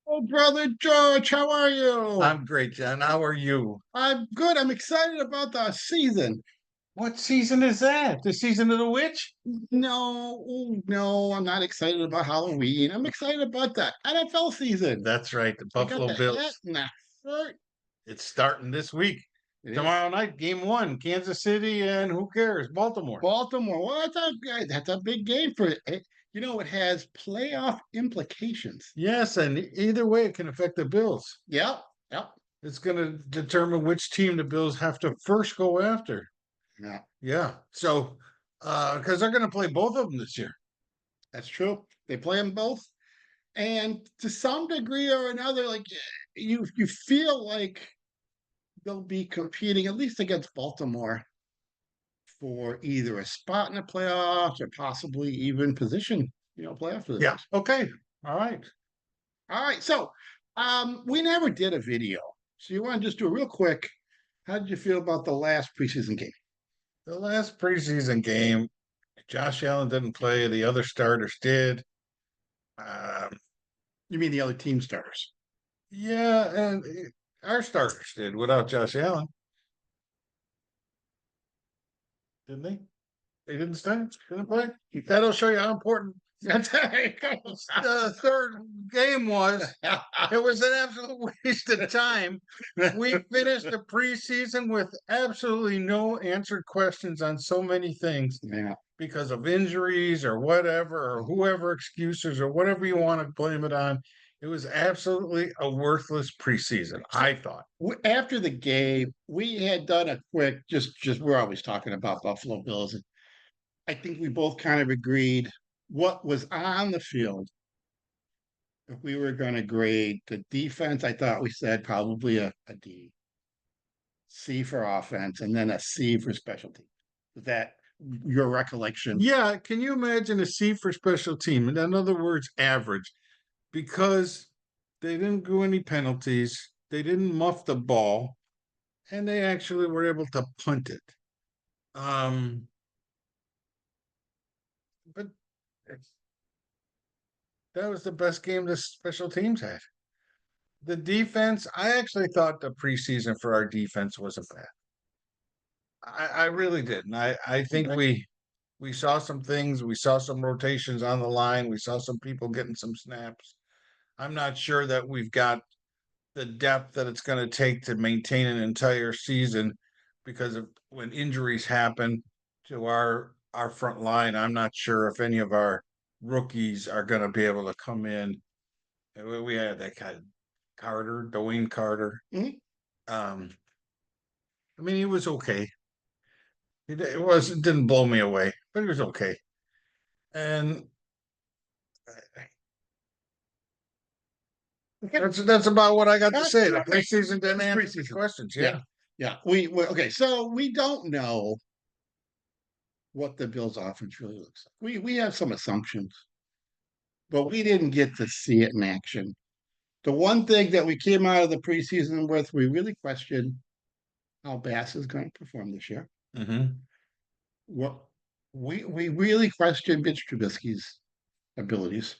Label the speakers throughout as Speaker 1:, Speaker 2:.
Speaker 1: Oh, brother George, how are you?
Speaker 2: I'm great, John. How are you?
Speaker 1: I'm good. I'm excited about the season.
Speaker 2: What season is that? The season of the witch?
Speaker 1: No, I'm not excited about Halloween. I'm excited about the NFL season.
Speaker 2: That's right, the
Speaker 1: I got
Speaker 2: Buffalo
Speaker 1: the hat
Speaker 2: Bills.
Speaker 1: and the shirt.
Speaker 2: It's starting this week.
Speaker 1: It is
Speaker 2: Tomorrow night, game one, Kansas City, and who cares? Baltimore.
Speaker 1: Baltimore. Well, that's a big game for it. It has playoff implications.
Speaker 2: Yes, and either way, it can affect the Bills.
Speaker 1: Yep, yep,
Speaker 2: It's going to determine which team the Bills have to first go after.
Speaker 1: yeah.
Speaker 2: Yeah. So, because they're going to play both of them this year.
Speaker 1: That's true. They play them both, and to some degree or another, like you feel like they'll be competing at least against Baltimore for either a spot in the playoffs or possibly even position, playoff
Speaker 2: Yeah.
Speaker 1: positions.
Speaker 2: Okay. All right.
Speaker 1: All right, so we never did a video, so you want to just do a real quick. How did you feel about the last preseason game?
Speaker 2: The last preseason game, Josh Allen didn't play. The other starters did. Um,
Speaker 1: You mean the other team starters?
Speaker 2: Yeah, and our starters did without Josh Allen, didn't they? They didn't start, didn't play. That'll show you how important the third game was. It was an absolute waste of time. We finished the preseason with absolutely no answered questions on so many things
Speaker 1: Yeah.
Speaker 2: because of injuries or whatever, or whoever excuses or whatever you want to blame it on. It was absolutely a worthless preseason, I thought.
Speaker 1: After the game, we had done a quick just we're always talking about Buffalo Bills, and I think we both kind of agreed what was on the field. If we were going to grade the defense, I thought we said probably a D, C for offense, and then a C for special teams. Is that your recollection?
Speaker 2: Yeah, can you imagine a C for special team? In other words, average, because they didn't do any penalties, they didn't muff the ball, and they actually were able to punt it. Um, but that was the best game the special teams had. The defense, I actually thought the preseason for our defense wasn't bad. I really did. And I think we saw some things, we saw some rotations on the line, we saw some people getting some snaps. I'm not sure that we've got the depth that it's going to take to maintain an entire season because of when injuries happen to our front line. I'm not sure if any of our rookies are going to be able to come in. We had that kind of Carter, Dwayne Carter.
Speaker 1: Mhm.
Speaker 2: Um, I mean, he was okay. It didn't blow me away, but he was okay. And that's about what I got to say. The preseason didn't answer the questions.
Speaker 1: Yeah,
Speaker 2: Yeah.
Speaker 1: yeah. Okay. So we don't know what the Bills' offense really looks like. We have some assumptions, but we didn't get to see it in action. The one thing that we came out of the preseason with, we really questioned how Bass is going to perform this year.
Speaker 2: Mm-hmm.
Speaker 1: What we really questioned Mitch Trubisky's abilities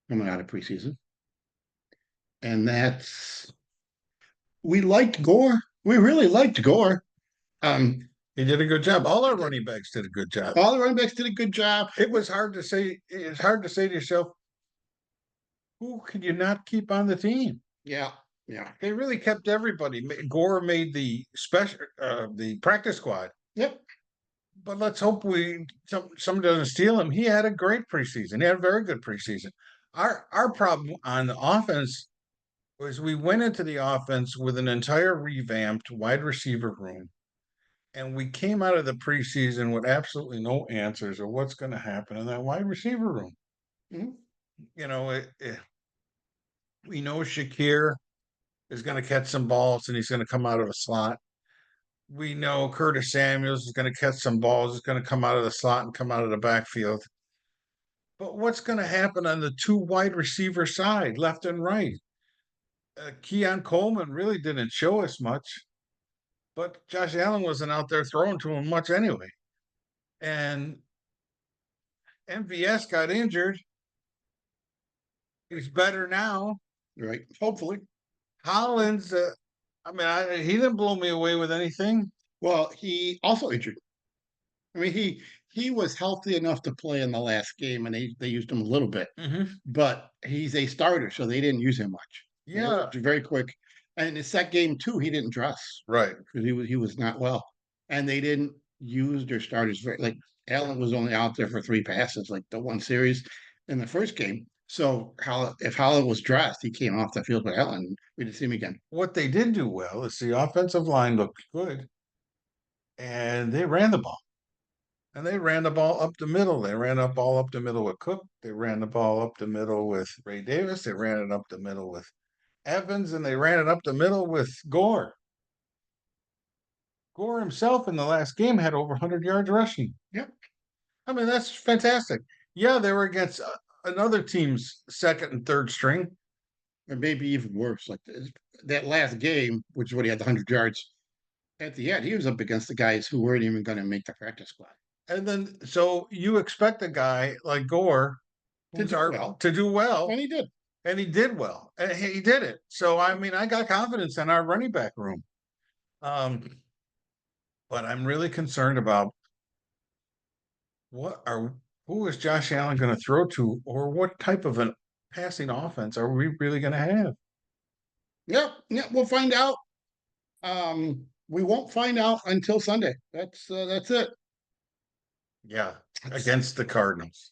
Speaker 1: coming out of preseason, and that's we liked Gore. We really liked Gore. Um,
Speaker 2: He did a good job. All our running backs did a good job.
Speaker 1: all the running backs did a good job.
Speaker 2: It was hard to say. It's hard to say to yourself, who could you not keep on the team?
Speaker 1: Yeah, yeah,
Speaker 2: They really kept everybody. Gore made the practice squad.
Speaker 1: yep.
Speaker 2: But let's hope someone doesn't steal him. He had a great preseason. He had a very good preseason. Our problem on the offense was we went into the offense with an entire revamped wide receiver room, and we came out of the preseason with absolutely no answers of what's going to happen in that wide receiver room.
Speaker 1: Mhm.
Speaker 2: You know, we know Shakir is going to catch some balls and he's going to come out of a slot. We know Curtis Samuels is going to catch some balls. He's going to come out of the slot and come out of the backfield. But what's going to happen on the two wide receiver side, left and right? Keon Coleman really didn't show us much, but Josh Allen wasn't out there throwing to him much anyway. And MVS got injured. He's better now.
Speaker 1: right? Hopefully.
Speaker 2: Hollins, he didn't blow me away with anything.
Speaker 1: Well, he also injured. I mean, he was healthy enough to play in the last game, and they used him a little bit,
Speaker 2: Mm-hmm.
Speaker 1: but he's a starter, so they didn't use him much. It was
Speaker 2: Yeah,
Speaker 1: very quick. And in the second game too, he didn't dress
Speaker 2: right.
Speaker 1: because he was not well, and they didn't use their starters very like Allen was only out there for 3 passes, like the one series in the first game. So if Holland was dressed, he came off the field with Allen. We didn't see him again.
Speaker 2: What they did do well is the offensive line looked good, and they ran the ball. And they ran the ball up the middle. They ran the ball up the middle with Cook. They ran the ball up the middle with Ray Davis. They ran it up the middle with Evans, and they ran it up the middle with Gore. Gore himself in the last game had over 100 yards rushing.
Speaker 1: Yep,
Speaker 2: I mean, that's fantastic. Yeah, they were against another team's second and third string.
Speaker 1: or maybe even worse. Like that last game, which is when he had the 100 yards at the end, he was up against the guys who weren't even going to make the practice squad.
Speaker 2: And then, so you expect a guy like Gore
Speaker 1: To do well,
Speaker 2: to do well,
Speaker 1: and he did.
Speaker 2: and he did well. And he did it. So, I mean, I got confidence in our running back room. Um, but I'm really concerned about what are who is Josh Allen going to throw to, or what type of an passing offense are we really going to have?
Speaker 1: Yep, yeah, we'll find out. We won't find out until Sunday. That's it.
Speaker 2: Yeah, against the Cardinals.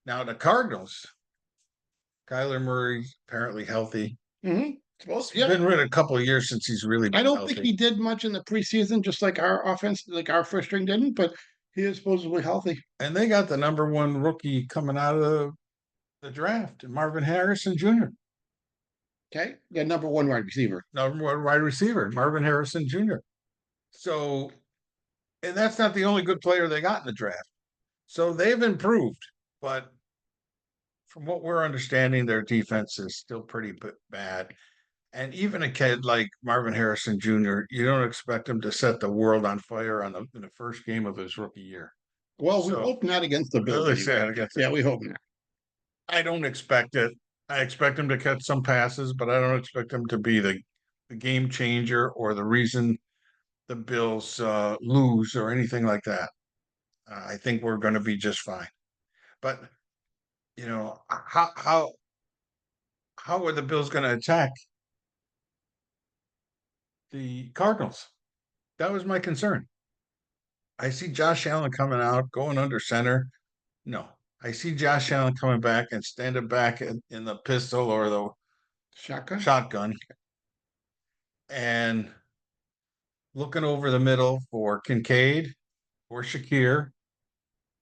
Speaker 2: Now the Cardinals, Kyler Murray apparently healthy.
Speaker 1: Mm-hmm.
Speaker 2: It's
Speaker 1: Yep.
Speaker 2: been a couple of years since he's really been
Speaker 1: I don't
Speaker 2: healthy.
Speaker 1: think he did much in the preseason, just like our offense, like our first string didn't, but he is supposedly healthy.
Speaker 2: And they got the number one rookie coming out of the draft, Marvin Harrison Jr.
Speaker 1: Okay. The number one wide receiver.
Speaker 2: Number one wide receiver, Marvin Harrison Jr. So, and that's not the only good player they got in the draft. So they've improved, but from what we're understanding, their defense is still pretty bad. And even a kid like Marvin Harrison Jr., you don't expect him to set the world on fire in the first game of his rookie year.
Speaker 1: Well, we hope not against the Bills. Anyway. Yeah, we hope not.
Speaker 2: I don't expect it. I expect him to catch some passes, but I don't expect him to be the game changer or the reason the Bills lose or anything like that. I think we're going to be just fine. But you know how are the Bills going to attack the Cardinals? That was my concern. I see Josh Allen coming out, going under center. No, I see Josh Allen coming back and standing back in the pistol or the shotgun and looking over the middle for Kincaid or Shakir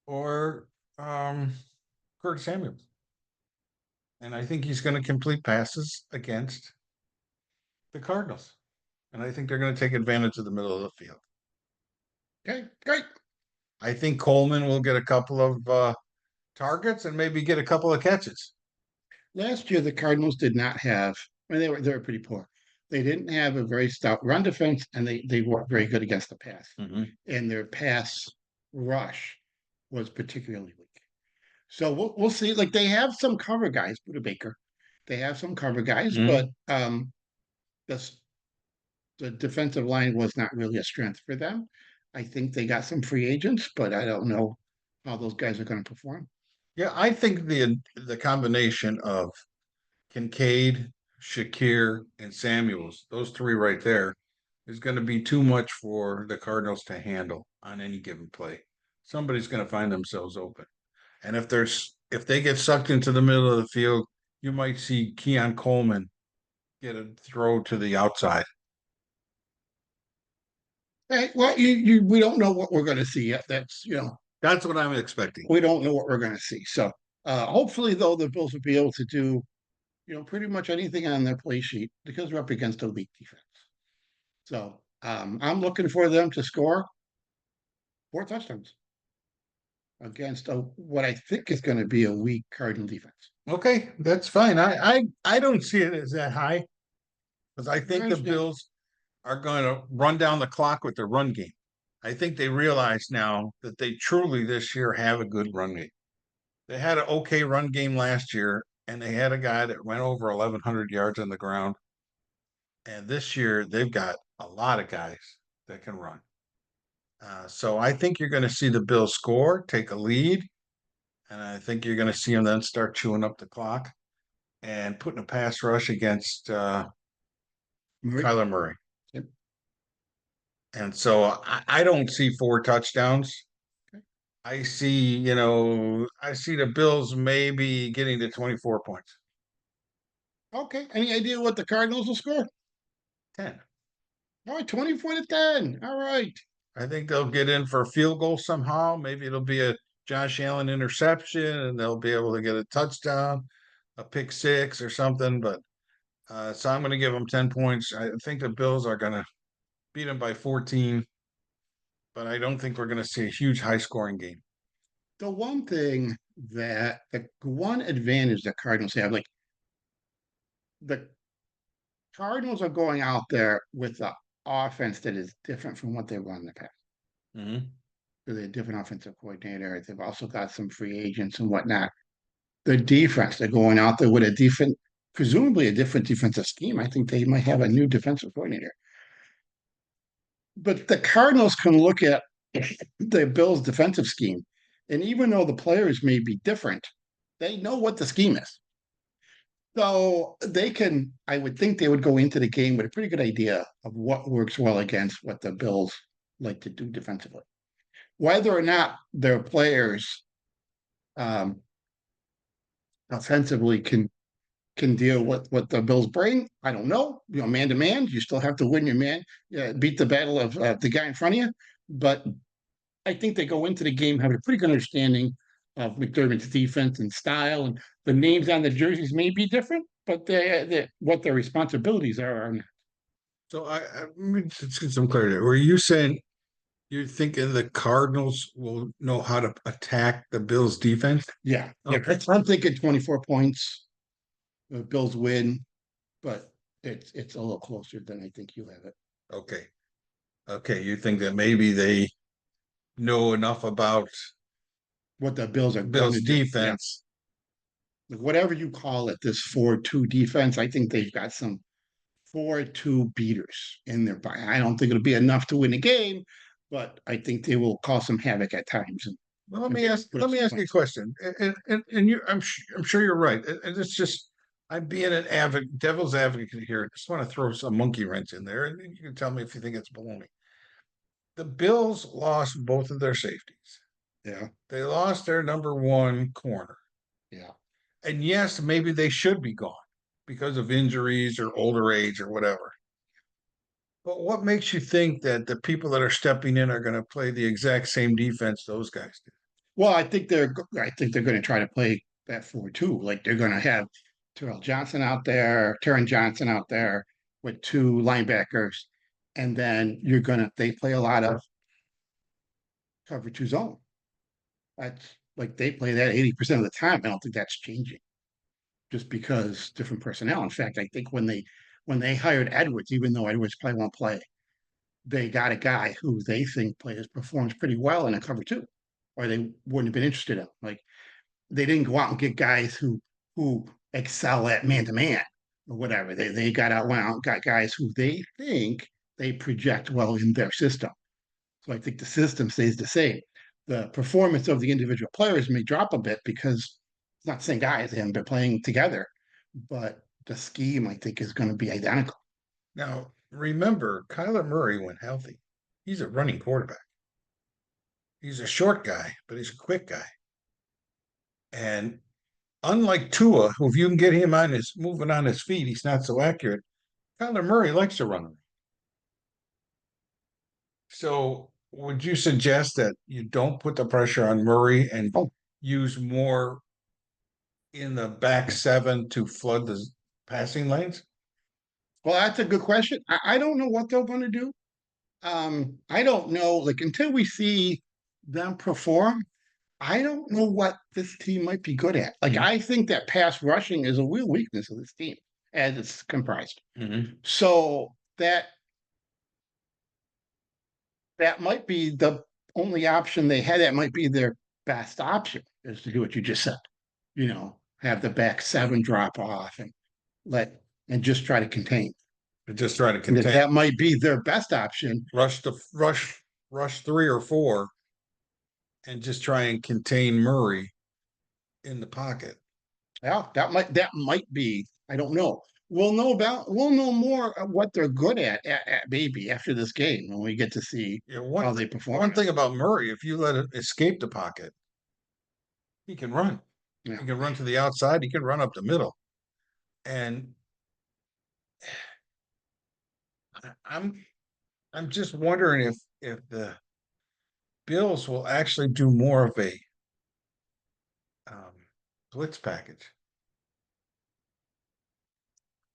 Speaker 2: or Kurt Samuels. And I think he's going to complete passes against the Cardinals. And I think they're going to take advantage of the middle of the field.
Speaker 1: Okay, great.
Speaker 2: I think Coleman will get a couple of targets and maybe get a couple of catches.
Speaker 1: Last year, the Cardinals did not have. I mean, they were pretty poor. They didn't have a very stout run defense, and they weren't very good against the pass.
Speaker 2: Mm-hmm.
Speaker 1: And their pass rush was particularly weak. So we'll see. Like they have some cover guys, Buda Baker. They have some cover guys, but the the defensive line was not really a strength for them. I think they got some free agents, but I don't know how those guys are going to perform.
Speaker 2: Yeah, I think the combination of Kincaid, Shakir, and Samuels, those three right there, is going to be too much for the Cardinals to handle on any given play. Somebody's going to find themselves open. And if they get sucked into the middle of the field, you might see Keon Coleman get a throw to the outside.
Speaker 1: Hey, well, we don't know what we're going to see yet.
Speaker 2: That's what I'm expecting.
Speaker 1: We don't know what we're going to see. So hopefully, though, the Bills will be able to do pretty much anything on their play sheet because we're up against a weak defense. So I'm looking for them to score 4 touchdowns against what I think is going to be a weak Cardinal defense.
Speaker 2: Okay, that's fine. I don't see it as that high because I think the Bills are going to run down the clock with their run game. I think they realize now that they truly this year have a good run game. They had an okay run game last year, and they had a guy that went over 1,100 yards on the ground. And this year, they've got a lot of guys that can run. So I think you're going to see the Bills score, take a lead, and I think you're going to see them then start chewing up the clock and putting a pass rush against
Speaker 1: Murray.
Speaker 2: Kyler Murray.
Speaker 1: Yep.
Speaker 2: And so I don't see 4 touchdowns.
Speaker 1: Okay.
Speaker 2: I see the Bills maybe getting to 24 points.
Speaker 1: Okay. Any idea what the Cardinals will score?
Speaker 2: 10.
Speaker 1: All right, 24-10. All right.
Speaker 2: I think they'll get in for a field goal somehow. Maybe it'll be a Josh Allen interception and they'll be able to get a touchdown, a pick six or something. But so I'm going to give them 10 points. I think the Bills are going to beat them by 14, but I don't think we're going to see a huge high scoring game.
Speaker 1: The one thing that the one advantage that Cardinals have, like the Cardinals are going out there with the offense that is different from what they run in the past.
Speaker 2: Mm-hmm.
Speaker 1: So they're a different offensive coordinator. They've also got some free agents and whatnot. The defense, they're going out there with a different, presumably a different defensive scheme. I think they might have a new defensive coordinator. But the Cardinals can look at the Bills' defensive scheme, and even though the players may be different, they know what the scheme is. So they can, I would think they would go into the game with a pretty good idea of what works well against what the Bills like to do defensively. Whether or not their players um, offensively can deal with what the Bills bring, I don't know. You know, man to man, you still have to win your man, beat the battle of the guy in front of you. But I think they go into the game having a pretty good understanding of McDermott's defense and style, and the names on the jerseys may be different, but what their responsibilities are not.
Speaker 2: So let me just get some clarity. Were you saying you're thinking the Cardinals will know how to attack the Bills defense?
Speaker 1: Yeah, yeah.
Speaker 2: Okay.
Speaker 1: I'm thinking 24 points. The Bills win, but it's a little closer than I think you have it.
Speaker 2: Okay. Okay. You think that maybe they know enough about
Speaker 1: What the Bills are going
Speaker 2: Bills
Speaker 1: to do. Yeah.
Speaker 2: defense.
Speaker 1: Whatever you call it, this 4-2 defense, I think they've got some 4-2 beaters in their body. I don't think it'll be enough to win the game, but I think they will cause some havoc at times.
Speaker 2: Well,
Speaker 1: Put up
Speaker 2: let me
Speaker 1: some
Speaker 2: ask you a
Speaker 1: points.
Speaker 2: question. And I'm sure you're right. And it's just I'm being an devil's advocate here. I just want to throw some monkey wrench in there, and you can tell me if you think it's baloney. The Bills lost both of their safeties.
Speaker 1: Yeah,
Speaker 2: They lost their number one corner.
Speaker 1: yeah.
Speaker 2: And yes, maybe they should be gone because of injuries or older age or whatever. But what makes you think that the people that are stepping in are going to play the exact same defense those guys did?
Speaker 1: Well, I think they're going to try to play that 4-2. Like they're going to have Terrell Johnson out there, Taron Johnson out there with two linebackers, and then they play a lot of cover two zone. That's like they play that 80% of the time. I don't think that's changing just because different personnel. In fact, I think when they hired Edwards, even though Edwards probably won't play, they got a guy who they think performs pretty well in a cover two, or they wouldn't have been interested in. Like they didn't go out and get guys who excel at man to man or whatever. They went out and got guys who they think they project well in their system. So I think the system stays the same. The performance of the individual players may drop a bit because it's not the same guys. They haven't been playing together, but the scheme I think is going to be identical.
Speaker 2: Now, remember, Kyler Murray, when healthy, he's a running quarterback. He's a short guy, but he's a quick guy. And unlike Tua, who if you can get him on his moving on his feet, he's not so accurate. Kyler Murray likes to run. So would you suggest that you don't put the pressure on Murray and
Speaker 1: Oh,
Speaker 2: use more in the back seven to flood the passing lanes?
Speaker 1: well, that's a good question. I don't know what they're going to do. I don't know. Like until we see them perform, I don't know what this team might be good at. Like I think that pass rushing is a real weakness of this team as it's comprised.
Speaker 2: Mm-hmm.
Speaker 1: So that might be the only option they had. That might be their best option is to do what you just said. You know, have the back seven drop off and let and just try to contain.
Speaker 2: To just try to
Speaker 1: And that
Speaker 2: contain,
Speaker 1: that might be their best option.
Speaker 2: rush 3 or 4, and just try and contain Murray in the pocket.
Speaker 1: Yeah, that might be. I don't know. We'll know more of what they're good at maybe after this game when we get to see
Speaker 2: You know,
Speaker 1: how they perform.
Speaker 2: one thing about Murray, if you let it escape the pocket, he can run.
Speaker 1: Yeah.
Speaker 2: He can run to the outside. He can run up the middle. And I'm I'm just wondering if the Bills will actually do more of a um, blitz package.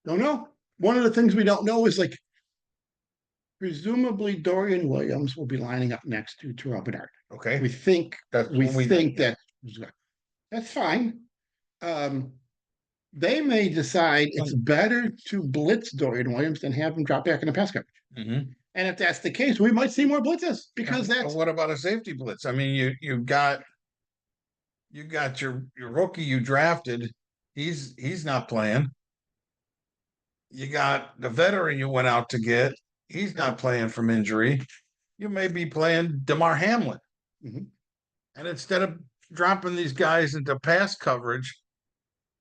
Speaker 1: Don't know. One of the things we don't know is like presumably Dorian Williams will be lining up next to Terrell Bernard.
Speaker 2: Okay,
Speaker 1: We think
Speaker 2: that's
Speaker 1: we
Speaker 2: what we know.
Speaker 1: think that that's fine. Um, they may decide it's better to blitz Dorian Williams than have him drop back in the pass coverage.
Speaker 2: Mhm.
Speaker 1: And if that's the case, we might see more blitzes because
Speaker 2: But
Speaker 1: that's
Speaker 2: what about a safety blitz? I mean, you got your rookie you drafted. He's not playing. You got the veteran you went out to get. He's not playing from injury. You may be playing DeMar Hamlin.
Speaker 1: Mhm.
Speaker 2: And instead of dropping these guys into pass coverage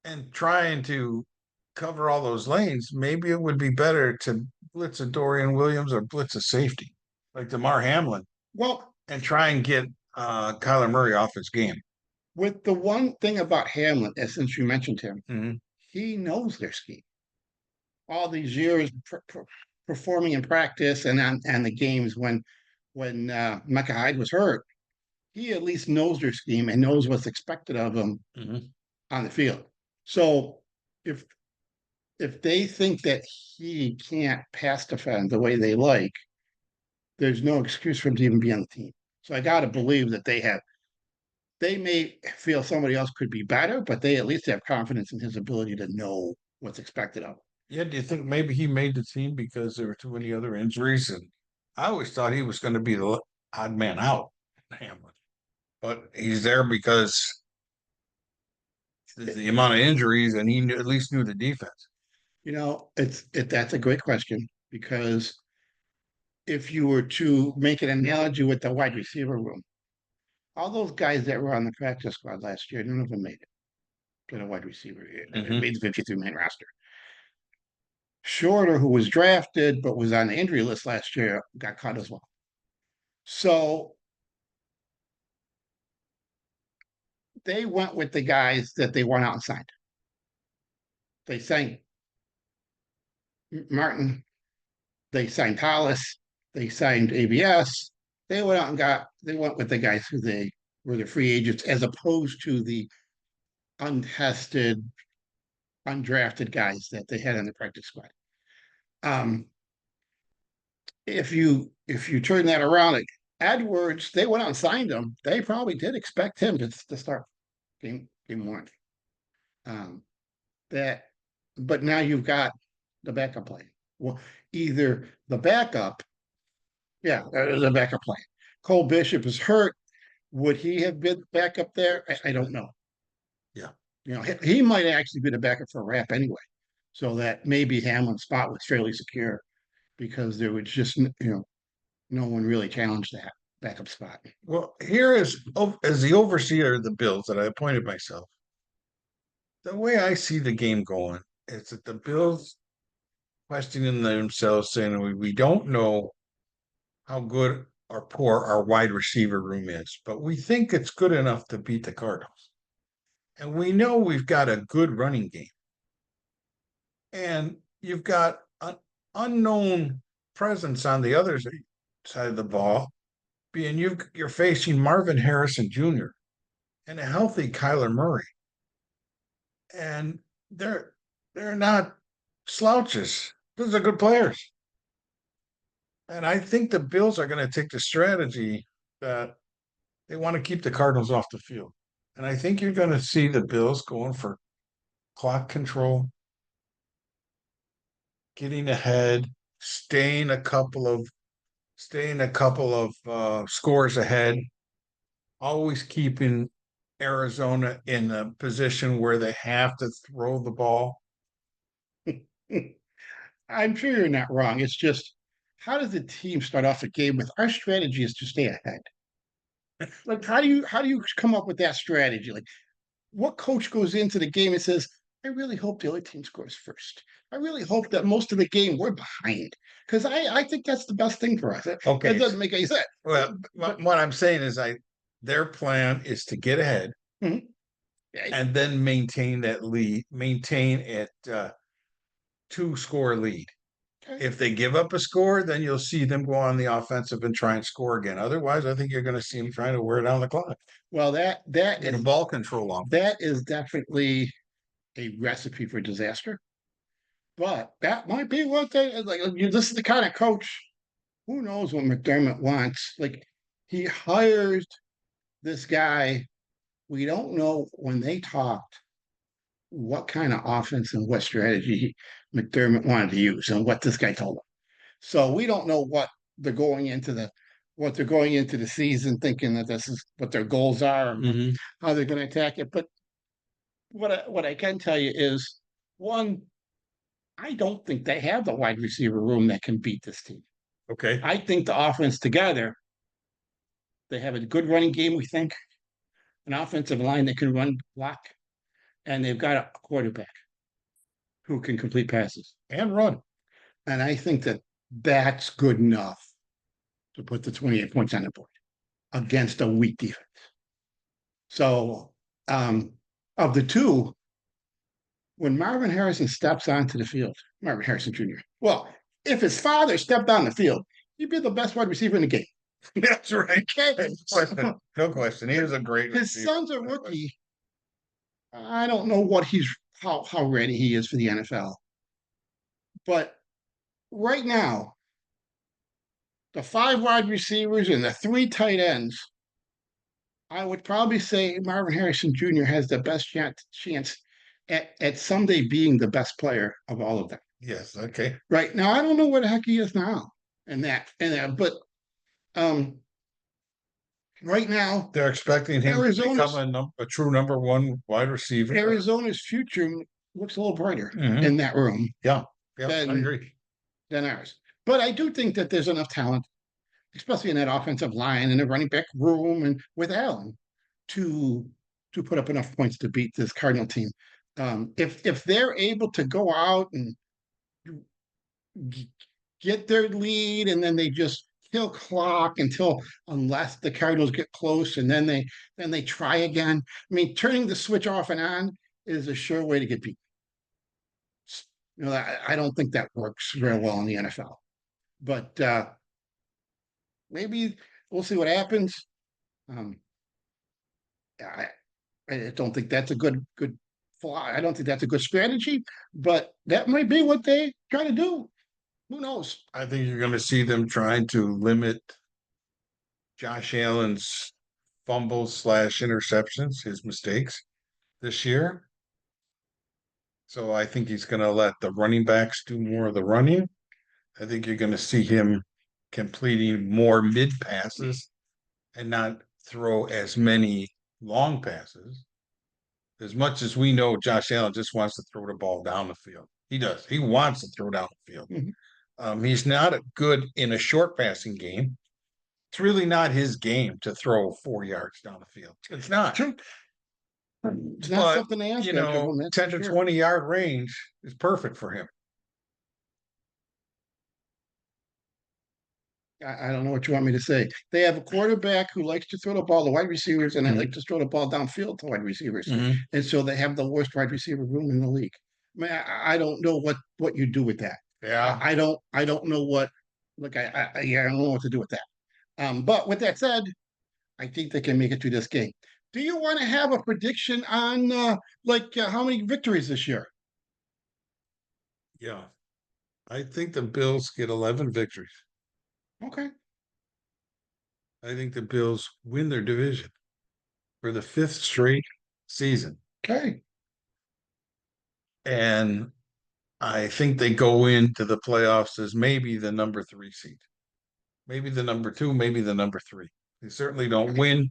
Speaker 2: and trying to cover all those lanes, maybe it would be better to blitz a Dorian Williams or blitz a safety like DeMar Hamlin
Speaker 1: well
Speaker 2: and try and get Kyler Murray off his game.
Speaker 1: with the one thing about Hamlin, since you mentioned him,
Speaker 2: Mm-hmm.
Speaker 1: he knows their scheme. All these years performing in practice and on the games when Micah Hyde was hurt, he at least knows their scheme and knows what's expected of him
Speaker 2: Mm-hmm.
Speaker 1: on the field. So if if they think that he can't pass defend the way they like, there's no excuse for him to even be on the team. So I got to believe that they may feel somebody else could be better, but they at least have confidence in his ability to know what's expected of him.
Speaker 2: Yeah, do you think maybe he made the team because there were too many other injuries? And I always thought he was going to be the odd man out, Hamlin. But he's there because the amount of injuries, and he at least knew the defense.
Speaker 1: That's a great question because if you were to make an analogy with the wide receiver room, all those guys that were on the practice squad last year, none of them made it to the wide receiver. It
Speaker 2: Mm-hmm.
Speaker 1: made the 53-man roster. Shorter, who was drafted but was on the injury list last year, got cut as well. So they went with the guys that they went out and signed. They signed Martin, they signed Hollis, they signed ABS. They went with the guys who they were the free agents as opposed to the untested, undrafted guys that they had on the practice squad. Um, if you turn that around, like Edwards, they went out and signed him. They probably did expect him to start game one. Um, that, but now you've got the backup plan. Well, either the backup, yeah, the backup plan. Cole Bishop is hurt. Would he have been back up there? I don't know.
Speaker 2: Yeah.
Speaker 1: He might actually be the backup for Rap anyway. So that maybe Hamlin's spot was fairly secure because there was just no one really challenged that backup spot.
Speaker 2: Well, here is as the overseer of the Bills that I appointed myself. The way I see the game going is that the Bills questioning themselves, saying we don't know how good or poor our wide receiver room is, but we think it's good enough to beat the Cardinals. And we know we've got a good running game. And you've got an unknown presence on the other side of the ball, being you're facing Marvin Harrison Jr. and a healthy Kyler Murray. And they're not slouches. Those are good players. And I think the Bills are going to take the strategy that they want to keep the Cardinals off the field. And I think you're going to see the Bills going for clock control, getting ahead, staying a couple of scores ahead, always keeping Arizona in a position where they have to throw the ball.
Speaker 1: I'm sure you're not wrong. It's just how does the team start off a game with our strategy is to stay ahead? Like how do you come up with that strategy? Like what coach goes into the game and says, I really hope the other team scores first. I really hope that most of the game we're behind. Because I think that's the best thing for us. That
Speaker 2: Okay.
Speaker 1: doesn't make any sense.
Speaker 2: Well,
Speaker 1: But
Speaker 2: what I'm saying is their plan is to get ahead
Speaker 1: mhm, yeah,
Speaker 2: and then maintain that lead, maintain it 2-score lead.
Speaker 1: okay.
Speaker 2: If they give up a score, then you'll see them go on the offensive and try and score again. Otherwise, I think you're going to see them trying to wear down the clock.
Speaker 1: Well,
Speaker 2: Get a ball control on.
Speaker 1: that is definitely a recipe for disaster. But that might be what they like. This is the kind of coach. Who knows what McDermott wants? Like he hires this guy. We don't know when they talked what kind of offense and what strategy McDermott wanted to use and what this guy told him. So we don't know what they're going into the season thinking that this is what their goals are and
Speaker 2: Mm-hmm.
Speaker 1: how they're going to attack it. But what I can tell you is one, I don't think they have the wide receiver room that can beat this team.
Speaker 2: Okay.
Speaker 1: I think the offense together, they have a good running game, we think, an offensive line that can run block, and they've got a quarterback who can complete passes
Speaker 2: And run.
Speaker 1: and I think that that's good enough to put the 28 points on the board against a weak defense. So, um, of the two, when Marvin Harrison steps onto the field, Marvin Harrison Jr., well, if his father stepped on the field, he'd be the best wide receiver in the game.
Speaker 2: That's right.
Speaker 1: Okay.
Speaker 2: No question. No question. He was a great
Speaker 1: His
Speaker 2: receiver.
Speaker 1: son's a rookie. I don't know what how ready he is for the NFL. But right now, the five wide receivers and the three tight ends, I would probably say Marvin Harrison Jr. has the best chance at someday being the best player of all of them.
Speaker 2: Yes. Okay.
Speaker 1: Right now, I don't know where the heck he is now, but um, right now,
Speaker 2: They're expecting him to become
Speaker 1: Arizona's
Speaker 2: a true number one wide receiver.
Speaker 1: Arizona's future looks a little brighter
Speaker 2: Mhm.
Speaker 1: in that room
Speaker 2: Yeah. Yeah. I
Speaker 1: than
Speaker 2: agree.
Speaker 1: than ours. But I do think that there's enough talent, especially in that offensive line and the running back room, and with Allen to to put up enough points to beat this Cardinal team. If they're able to go out and get their lead, and then they just kill clock until unless the Cardinals get close, and then they try again. I mean, turning the switch off and on is a sure way to get beat. I don't think that works very well in the NFL. But maybe we'll see what happens. Um, I, I don't think that's a good fly. I don't think that's a good strategy, but that might be what they try to do. Who knows?
Speaker 2: I think you're going to see them trying to limit Josh Allen's fumbles slash interceptions, his mistakes this year. So I think he's going to let the running backs do more of the running. I think you're going to see him completing more mid passes and not throw as many long passes. As much as we know, Josh Allen just wants to throw the ball down the field. He does. He wants to throw down the field. He's not good in a short passing game. It's really not his game to throw 4 yards down the field. It's not.
Speaker 1: It's not
Speaker 2: But,
Speaker 1: something they ask of him.
Speaker 2: 10 to 20 yard range is perfect for him.
Speaker 1: I don't know what you want me to say. They have a quarterback who likes to throw the ball to wide receivers, and I like to throw the ball downfield to wide receivers. And so they have the worst wide receiver room in the league. I mean, I don't know what you do with that.
Speaker 2: Yeah.
Speaker 1: I don't know what like yeah, I don't know what to do with that. But with that said, I think they can make it through this game. Do you want to have a prediction on how many victories this year?
Speaker 2: Yeah. I think the Bills get 11 victories.
Speaker 1: Okay.
Speaker 2: I think the Bills win their division for the fifth straight season.
Speaker 1: Okay.
Speaker 2: And I think they go into the playoffs as maybe the number 3 seed, maybe the number 2, maybe the number 3. They certainly don't win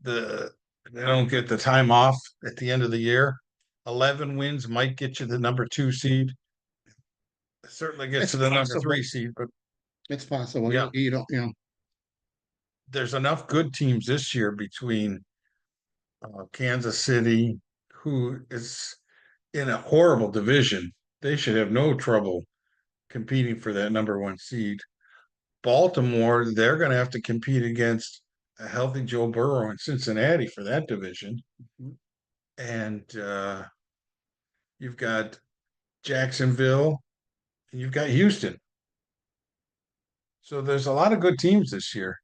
Speaker 2: the They don't get the time off at the end of the year. 11 wins might get you the number 2 seed. It certainly gets
Speaker 1: It's
Speaker 2: to the number
Speaker 1: possible.
Speaker 2: 3 seed, but
Speaker 1: It's possible.
Speaker 2: yeah,
Speaker 1: You don't,
Speaker 2: there's enough good teams this year between Kansas City, who is in a horrible division. They should have no trouble competing for that number 1 seed. Baltimore, they're going to have to compete against a healthy Joe Burrow in Cincinnati for that division. And you've got Jacksonville and you've got Houston. So there's a lot of good teams this year.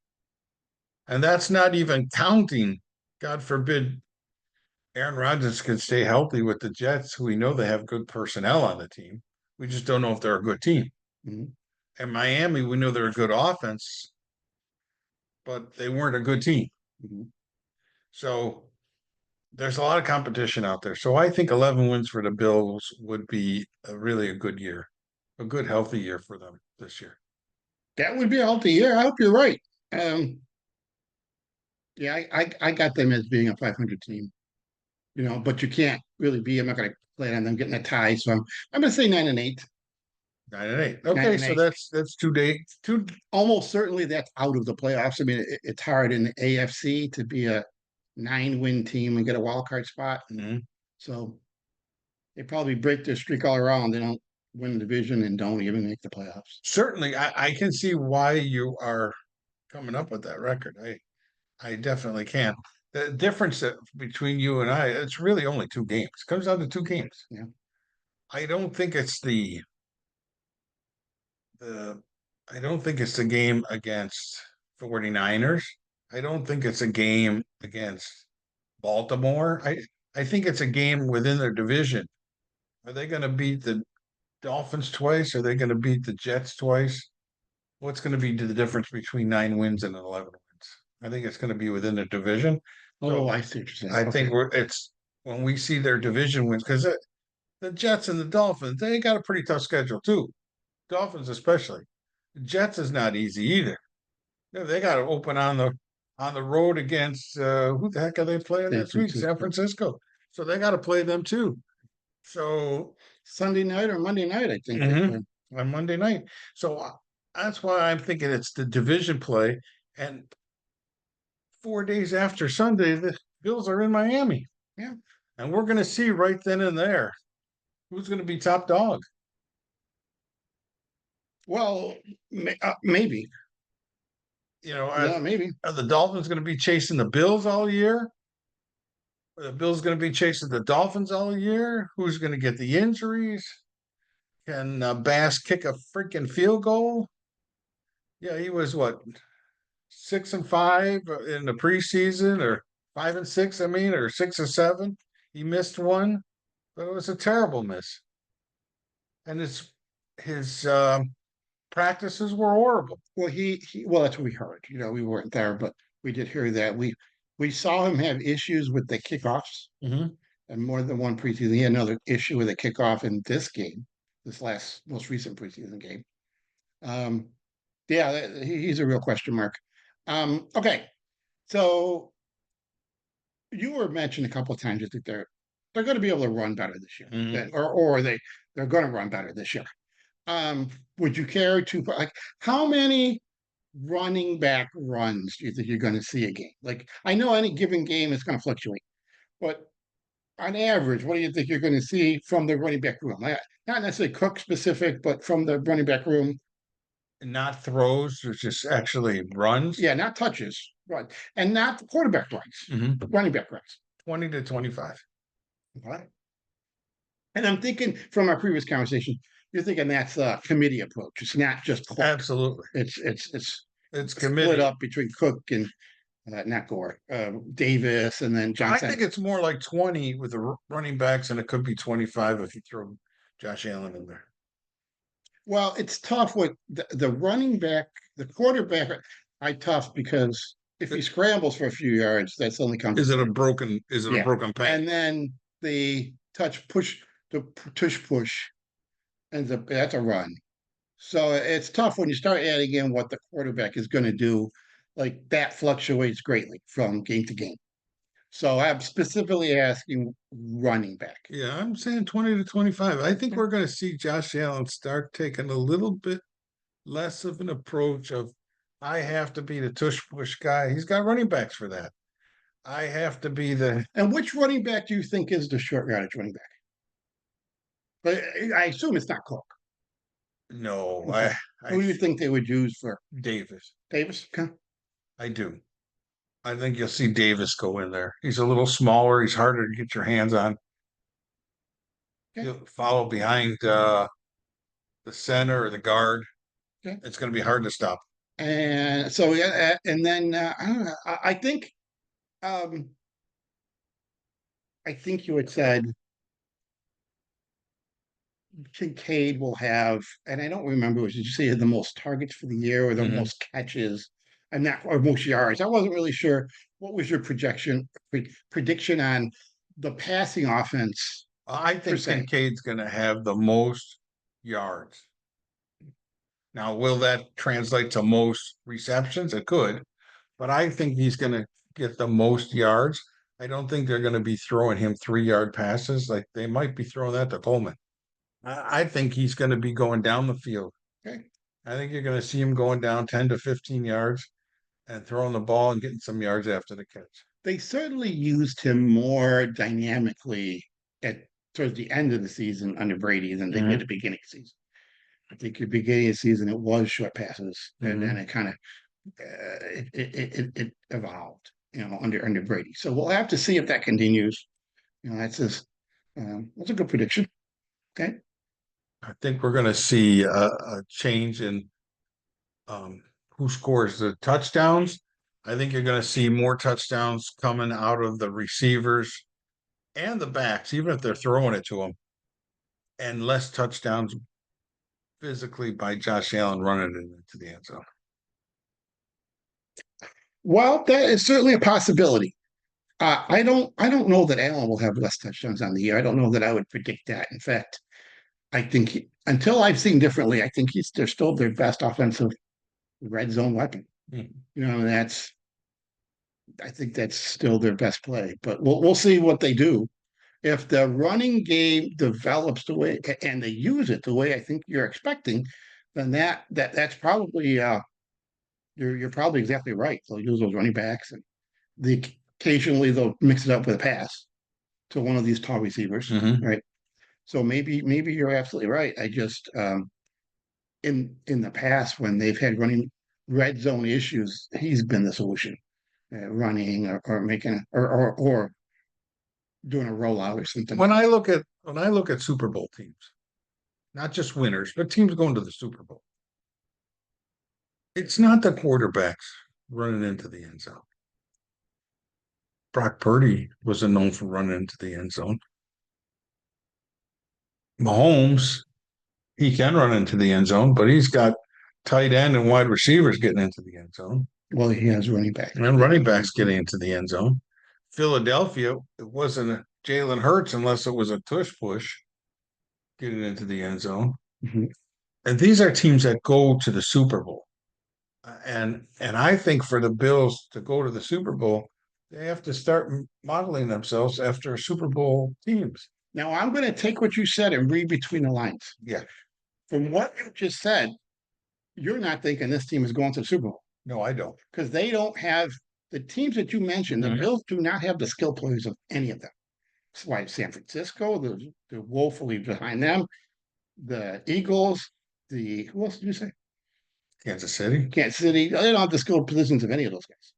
Speaker 2: And that's not even counting, God forbid, Aaron Rodgers can stay healthy with the Jets, who we know they have good personnel on the team. We just don't know if they're a good team.
Speaker 1: Mhm.
Speaker 2: And Miami, we know they're a good offense, but they weren't a good team.
Speaker 1: Mhm.
Speaker 2: So there's a lot of competition out there. So I think 11 wins for the Bills would be really a good year, a good, healthy year for them this year.
Speaker 1: That would be a healthy year. I hope you're right. Um, yeah, I got them as being a 500 team, but you can't really be. I'm not going to plan on them getting a tie, so I'm going to say 9-8.
Speaker 2: 9-8.
Speaker 1: Nine
Speaker 2: Okay,
Speaker 1: and
Speaker 2: so
Speaker 1: eight.
Speaker 2: that's 2 days. Two.
Speaker 1: Almost certainly that's out of the playoffs. I mean, it's hard in the AFC to be a 9-win team and get a wild card spot.
Speaker 2: Mhm.
Speaker 1: So they probably break their streak all around. They don't win the division and don't even make the playoffs.
Speaker 2: Certainly, I can see why you are coming up with that record. I definitely can. The difference between you and I, it's really only 2 games. It comes down to 2 games.
Speaker 1: Yeah.
Speaker 2: I don't think it's the I don't think it's the game against 49ers. I don't think it's a game against Baltimore. I think it's a game within their division. Are they going to beat the Dolphins twice? Are they going to beat the Jets twice? What's going to be the difference between 9 wins and 11 wins? I think it's going to be within the division.
Speaker 1: Oh,
Speaker 2: So
Speaker 1: I see what you're saying.
Speaker 2: I think
Speaker 1: Okay.
Speaker 2: it's when we see their division wins because the Jets and the Dolphins they got a pretty tough schedule too. Dolphins especially. The Jets is not easy either. They got to open on the road against who the heck are they playing
Speaker 1: San
Speaker 2: this week? San
Speaker 1: Francisco.
Speaker 2: Francisco. So they got to play them too. So
Speaker 1: Sunday night or Monday night, I think they
Speaker 2: mhm,
Speaker 1: play.
Speaker 2: on Monday night. So that's why I'm thinking it's the division play. And 4 days after Sunday, the Bills are in Miami.
Speaker 1: Yeah.
Speaker 2: And we're going to see right then and there who's going to be top dog.
Speaker 1: Well, maybe.
Speaker 2: You know,
Speaker 1: Yeah, maybe.
Speaker 2: are the Dolphins going to be chasing the Bills all year? Are the Bills going to be chasing the Dolphins all year? Who's going to get the injuries? Can Bass kick a freaking field goal? Yeah, he was what 6-5 in the preseason, or 5-6. I mean, or 6 or 7. He missed one, but it was a terrible miss. And his practices were horrible.
Speaker 1: Well, well, that's what we heard. We weren't there, but we did hear that. We saw him have issues with the kickoffs,
Speaker 2: Mm-hmm.
Speaker 1: and more than one preseason. He had another issue with a kickoff in this game, this most recent preseason game. Um, yeah, he's a real question mark. Okay, so you were mentioned a couple of times that they're going to be able to run better this year,
Speaker 2: Mm-hmm.
Speaker 1: or they're going to run better this year. Um, would you care to like how many running back runs do you think you're going to see a game? Like I know any given game is going to fluctuate, but on average, what do you think you're going to see from the running back room? Not necessarily Cook specific, but from the running back room.
Speaker 2: Not throws, or just actually runs.
Speaker 1: Yeah, not touches, right, and not quarterback runs,
Speaker 2: Mm-hmm.
Speaker 1: running back runs.
Speaker 2: 20 to 25.
Speaker 1: Right. And I'm thinking from our previous conversation, you're thinking that's a committee approach. It's not just Cook.
Speaker 2: Absolutely.
Speaker 1: It's
Speaker 2: It's
Speaker 1: split
Speaker 2: committee.
Speaker 1: up between Cook and not Gore, Davis, and then
Speaker 2: I
Speaker 1: Johnson.
Speaker 2: think it's more like 20 with the running backs, and it could be 25 if you throw Josh Allen in there.
Speaker 1: Well, it's tough with the running back, the quarterback. I tough because if he scrambles for a few yards, that's only comes.
Speaker 2: Is it a broken? Is it a
Speaker 1: Yeah,
Speaker 2: broken pass?
Speaker 1: and then the the tush push ends up that's a run. So it's tough when you start adding in what the quarterback is going to do. Like that fluctuates greatly from game to game. So I'm specifically asking running back.
Speaker 2: Yeah, I'm saying 20 to 25. I think we're going to see Josh Allen start taking a little bit less of an approach of I have to be the tush push guy. He's got running backs for that. I have to be the
Speaker 1: And which running back do you think is the short yardage running back? But I assume it's not Cook.
Speaker 2: no.
Speaker 1: Okay.
Speaker 2: I
Speaker 1: Who do you think they would use for
Speaker 2: Davis.
Speaker 1: Davis? Okay.
Speaker 2: I do. I think you'll see Davis go in there. He's a little smaller. He's harder to get your hands on.
Speaker 1: Okay.
Speaker 2: He'll follow behind the center or the guard.
Speaker 1: Okay.
Speaker 2: It's going to be hard to stop.
Speaker 1: And so yeah, and then I don't know. Um, I think you had said Kincaid will have, and I don't remember, did you say the most targets for the year or the
Speaker 2: Mhm.
Speaker 1: most catches? And that or most yards. I wasn't really sure. What was your prediction on the passing offense
Speaker 2: I
Speaker 1: per
Speaker 2: think
Speaker 1: se?
Speaker 2: Kincaid's going to have the most yards. Now, will that translate to most receptions? It could, but I think he's going to get the most yards. I don't think they're going to be throwing him 3 yard passes like they might be throwing that to Coleman. I think he's going to be going down the field.
Speaker 1: Okay.
Speaker 2: I think you're going to see him going down 10 to 15 yards and throwing the ball and getting some yards after the catch.
Speaker 1: They certainly used him more dynamically at towards the end of the season under Brady than they did at
Speaker 2: Mhm.
Speaker 1: the beginning of the season. I think at the beginning of the season it was short passes, and then
Speaker 2: Mhm.
Speaker 1: it kind of it evolved, under Brady. So we'll have to see if that continues. That's a good prediction. Okay.
Speaker 2: I think we're going to see a change in who scores the touchdowns. I think you're going to see more touchdowns coming out of the receivers and the backs, even if they're throwing it to them, and less touchdowns physically by Josh Allen running it into the end zone.
Speaker 1: Well, that is certainly a possibility. I don't know that Allen will have less touchdowns on the year. I don't know that I would predict that. In fact, I think until I've seen differently, I think they're still their best offensive red zone weapon.
Speaker 2: Mhm.
Speaker 1: That's I think that's still their best play. But we'll see what they do. If the running game develops the way and they use it the way I think you're expecting, then that's probably you're probably exactly right. They'll use those running backs and occasionally they'll mix it up with a pass to one of these tall receivers,
Speaker 2: Mhm.
Speaker 1: right? So maybe you're absolutely right. I just in the past when they've had running red zone issues, he's been the solution, running or making or doing a rollout or something.
Speaker 2: When I look at Super Bowl teams, not just winners, but teams going to the Super Bowl, it's not the quarterbacks running into the end zone. Brock Purdy wasn't known for running into the end zone. Mahomes, he can run into the end zone, but he's got tight end and wide receivers getting into the end zone
Speaker 1: Well, he has running back.
Speaker 2: and running backs getting into the end zone. Philadelphia, it wasn't a Jalen Hurts unless it was a tush push getting into the end zone.
Speaker 1: Mhm.
Speaker 2: And these are teams that go to the Super Bowl. And I think for the Bills to go to the Super Bowl, they have to start modeling themselves after Super Bowl teams.
Speaker 1: Now I'm going to take what you said and read between the lines.
Speaker 2: Yeah.
Speaker 1: From what you just said, you're not thinking this team is going to the Super Bowl
Speaker 2: No, I don't.
Speaker 1: because they don't have the teams that you mentioned. The
Speaker 2: Mhm.
Speaker 1: Bills do not have the skill players of any of them. That's why San Francisco, they're woefully behind them. The Eagles, the who else did you say?
Speaker 2: Kansas City.
Speaker 1: Kansas City. They don't have the skilled positions of any of those guys.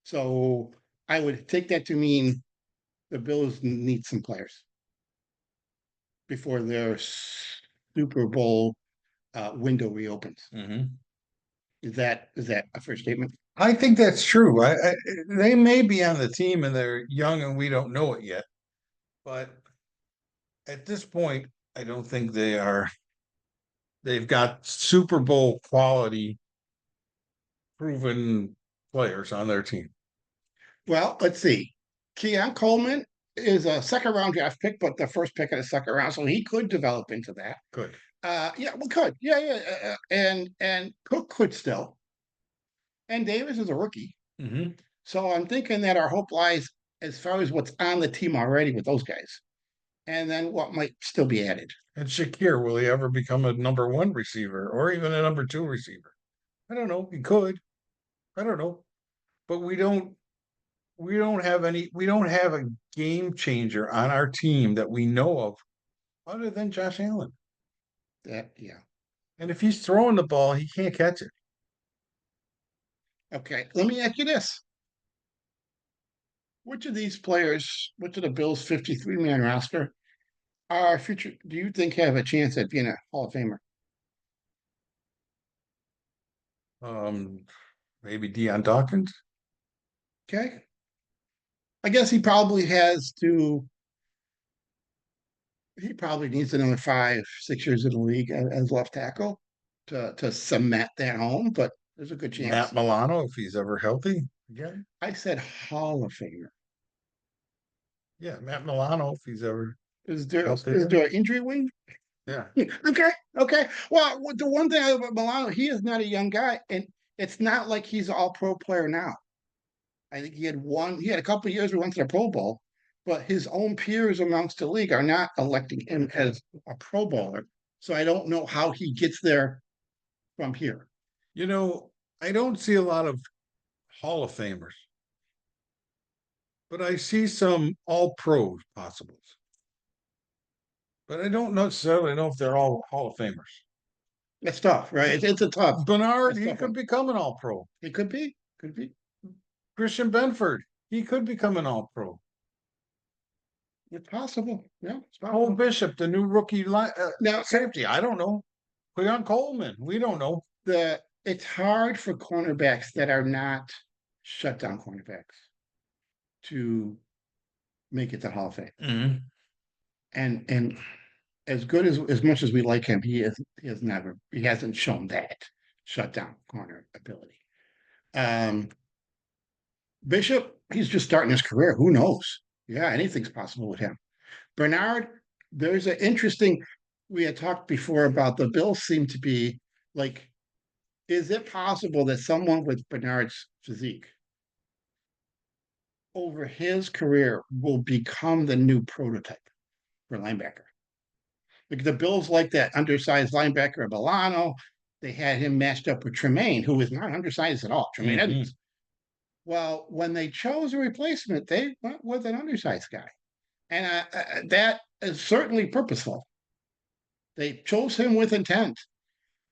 Speaker 1: So I would take that to mean the Bills need some players before their Super Bowl window reopens.
Speaker 2: Mhm.
Speaker 1: Is that a fair statement?
Speaker 2: I think that's true. They may be on the team and they're young and we don't know it yet, but at this point, I don't think they are. They've got Super Bowl quality proven players on their team.
Speaker 1: Well, let's see. Keon Coleman is a second round draft pick, but the first pick of the second round, so he could develop into that.
Speaker 2: Good.
Speaker 1: Yeah, we could. Yeah, yeah, and Cook could still. And Davis is a rookie,
Speaker 2: Mm-hmm.
Speaker 1: so I'm thinking that our hope lies as far as what's on the team already with those guys, and then what might still be added.
Speaker 2: And Shakir, will he ever become a number one receiver or even a number two receiver? I don't know. He could. I don't know. But we don't have a game changer on our team that we know of other than Josh Allen.
Speaker 1: That yeah.
Speaker 2: And if he's throwing the ball, he can't catch it.
Speaker 1: Okay, let me ask you this: which of these players, which of the Bills' 53-man roster, are future? Do you think have a chance at being a Hall of Famer?
Speaker 2: Um, Maybe Deion Dawkins.
Speaker 1: Okay, I guess he probably has to. He probably needs another 5, 6 years in the league as left tackle to cement that home. But there's a good
Speaker 2: Matt
Speaker 1: chance.
Speaker 2: Milano, if he's ever healthy. Yeah.
Speaker 1: I said Hall of Famer.
Speaker 2: Yeah, Matt Milano, if he's ever healthy.
Speaker 1: Is there an injury wing?
Speaker 2: Yeah.
Speaker 1: Okay, okay. Well, the one thing about Milano, he is not a young guy, and it's not like he's an all-pro player now. I think he had a couple of years where he went to the Pro Bowl, but his own peers amongst the league are not electing him as a Pro Bowler. So I don't know how he gets there from here.
Speaker 2: You know, I don't see a lot of Hall of Famers, but I see some all pros possibles. But I don't necessarily know if they're all Hall of Famers.
Speaker 1: It's tough, right? It's a tough,
Speaker 2: Bernard,
Speaker 1: it's a
Speaker 2: he
Speaker 1: tough
Speaker 2: could
Speaker 1: one.
Speaker 2: become an all pro.
Speaker 1: It could be.
Speaker 2: Christian Benford, he could become an all pro.
Speaker 1: It's possible. Yeah, it's
Speaker 2: Cole
Speaker 1: possible.
Speaker 2: Bishop, the new rookie
Speaker 1: Now,
Speaker 2: safety, I don't know. Cleon Coleman, we don't know.
Speaker 1: it's hard for cornerbacks that are not shutdown cornerbacks to make it to Hall of Fame.
Speaker 2: Mm-hmm.
Speaker 1: And as good as much as we like him, he hasn't shown that shutdown corner ability. Um, Bishop, he's just starting his career. Who knows? Yeah, anything's possible with him. Bernard, there's an interesting. We had talked before about the Bills seem to be like, is it possible that someone with Bernard's physique over his career will become the new prototype for linebacker? Like the Bills like that undersized linebacker Milano. They had him matched up with Tremaine, who was not undersized at all. Tremaine
Speaker 2: Mm-hmm.
Speaker 1: Edmonds. Well, when they chose a replacement, they went with an undersized guy, and that is certainly purposeful. They chose him with intent.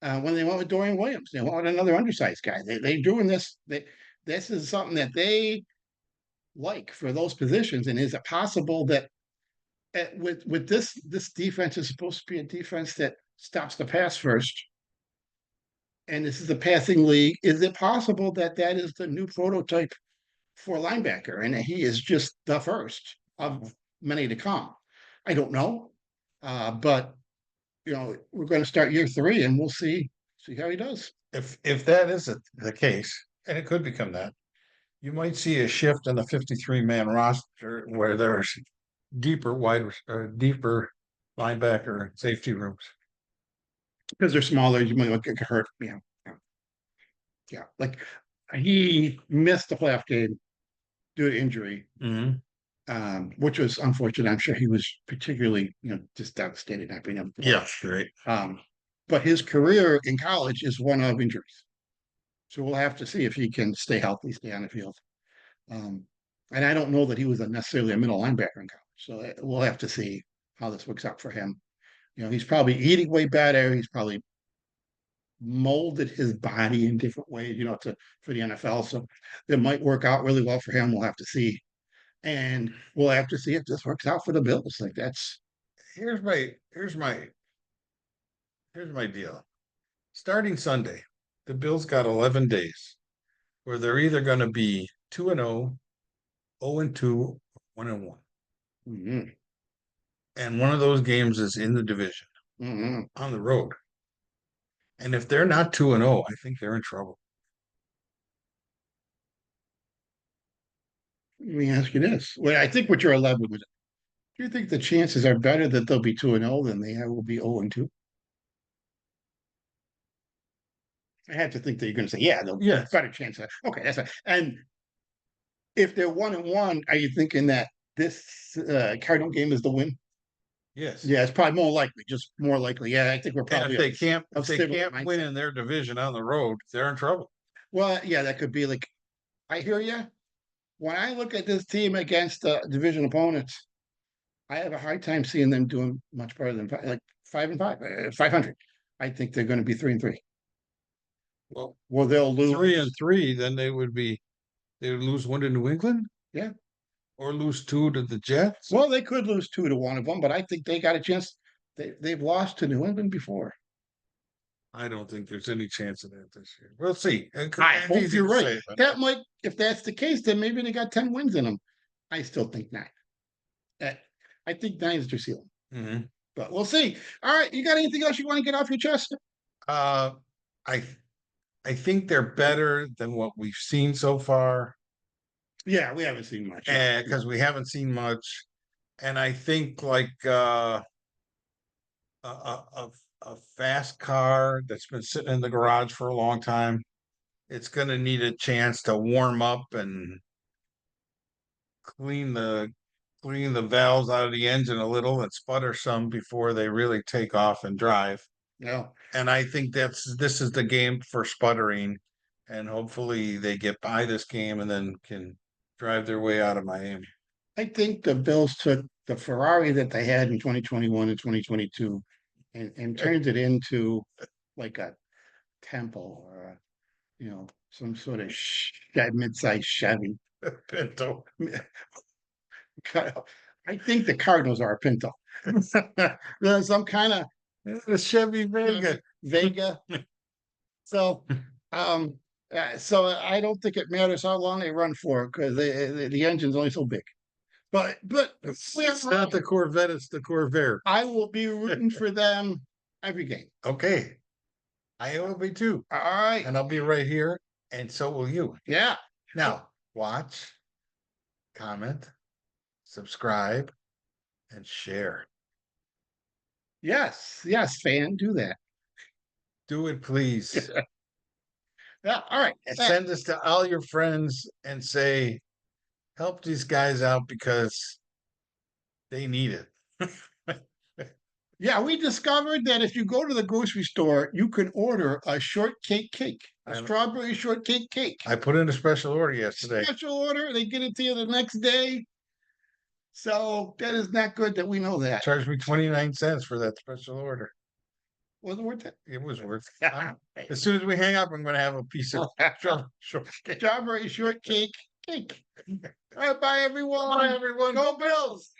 Speaker 1: When they went with Dorian Williams, they went with another undersized guy. They doing this. This is something that they like for those positions. And is it possible that with this defense is supposed to be a defense that stops the pass first, and this is a passing league? Is it possible that that is the new prototype for linebacker, and he is just the first of many to come? I don't know, but we're going to start year 3, and we'll see how he does.
Speaker 2: If that is the case, and it could become that, you might see a shift in the 53-man roster where there's deeper linebacker and safety rooms.
Speaker 1: Because they're smaller, you might get hurt. Yeah. Like he missed the playoff game due to injury,
Speaker 2: Mm-hmm.
Speaker 1: which was unfortunate. I'm sure he was particularly, just devastated not being able to play.
Speaker 2: Yeah, right.
Speaker 1: But his career in college is one of injuries. So we'll have to see if he can stay healthy, stay on the field. Um, and I don't know that he was necessarily a middle linebacker in college. So we'll have to see how this works out for him. He's probably eating way better. He's probably molded his body in different ways, for the NFL. So it might work out really well for him. We'll have to see. And we'll have to see if this works out for the Bills. Like that's
Speaker 2: Here's my deal. Starting Sunday, the Bills got 11 days where they're either going to be 2-0, 0-2, 1-1.
Speaker 1: mm-hmm,
Speaker 2: And one of those games is in the division
Speaker 1: mm-hmm.
Speaker 2: on the road. And if they're not 2-0, I think they're in trouble.
Speaker 1: Let me ask you this. Well, I think what you're 11 with. Do you think the chances are better that they'll be 2-0 than they will be 0-2? I have to think that you're going to say, yeah, they'll
Speaker 2: Yes.
Speaker 1: better chance. Okay, that's right. And if they're 1-1, are you thinking that this Cardinal game is the win?
Speaker 2: Yes.
Speaker 1: Yeah, it's probably more likely, just more likely. Yeah, I think we're
Speaker 2: And
Speaker 1: probably
Speaker 2: if they can't,
Speaker 1: of
Speaker 2: if they
Speaker 1: similar
Speaker 2: can't win
Speaker 1: mindset.
Speaker 2: in their division on the road, they're in trouble.
Speaker 1: Well, yeah, that could be like, I hear you. When I look at this team against division opponents, I have a hard time seeing them doing much better than like 5-5, 500. I think they're going to be 3-3.
Speaker 2: Well,
Speaker 1: Well, they'll lose.
Speaker 2: 3-3, then they would lose one to New England
Speaker 1: Yeah.
Speaker 2: or lose two to the Jets.
Speaker 1: Well, they could lose 2 to one of them, but I think they got a chance. They've lost to New England before.
Speaker 2: I don't think there's any chance of that this year. We'll see.
Speaker 1: I
Speaker 2: It's
Speaker 1: hope
Speaker 2: easy
Speaker 1: you're
Speaker 2: to
Speaker 1: right.
Speaker 2: say, but
Speaker 1: That might, if that's the case, then maybe they got 10 wins in them. I still think 9. Uh, I think 9 is their ceiling,
Speaker 2: Mhm.
Speaker 1: but we'll see. All right, you got anything else you want to get off your chest?
Speaker 2: Uh, I I think they're better than what we've seen so far,
Speaker 1: Yeah, we haven't seen much.
Speaker 2: and because we haven't seen much, and I think like a, a a a fast car that's been sitting in the garage for a long time, it's going to need a chance to warm up and clean the clean the valves out of the engine a little and sputter some before they really take off and drive.
Speaker 1: Yeah,
Speaker 2: And I think this is the game for sputtering, and hopefully they get by this game and then can drive their way out of Miami.
Speaker 1: I think the Bills took the Ferrari that they had in 2021 and 2022 and turned it into like a temple or some sort of mid-sized Chevy.
Speaker 2: Pinto.
Speaker 1: I think the Cardinals are a Pinto. There's some kind of
Speaker 2: The Chevy Vega.
Speaker 1: Vega. So, so I don't think it matters how long they run for because the engine's only so big. But
Speaker 2: It's not the Corvette, it's the Corvair.
Speaker 1: I will be rooting for them every game.
Speaker 2: Okay. I will be too.
Speaker 1: All right.
Speaker 2: And I'll be right here, and so will you.
Speaker 1: Yeah.
Speaker 2: Now, watch, comment, subscribe, and share.
Speaker 1: Yes. Yes, fan, do that.
Speaker 2: Do it, please.
Speaker 1: Yeah. All right.
Speaker 2: And send this to all your friends and say, help these guys out because they need it.
Speaker 1: Yeah, we discovered that if you go to the grocery store, you can order a shortcake cake, a strawberry shortcake cake.
Speaker 2: I put in a special order yesterday.
Speaker 1: Special order, they get it to you the next day. So that is not good that we know that.
Speaker 2: Charged me 29 cents for that special order.
Speaker 1: Was it worth it?
Speaker 2: It was worth it. As soon as we hang up, I'm going to have a piece of
Speaker 1: strawberry shortcake cake. All right, bye everyone.
Speaker 2: Bye, everyone.
Speaker 1: Go Bills.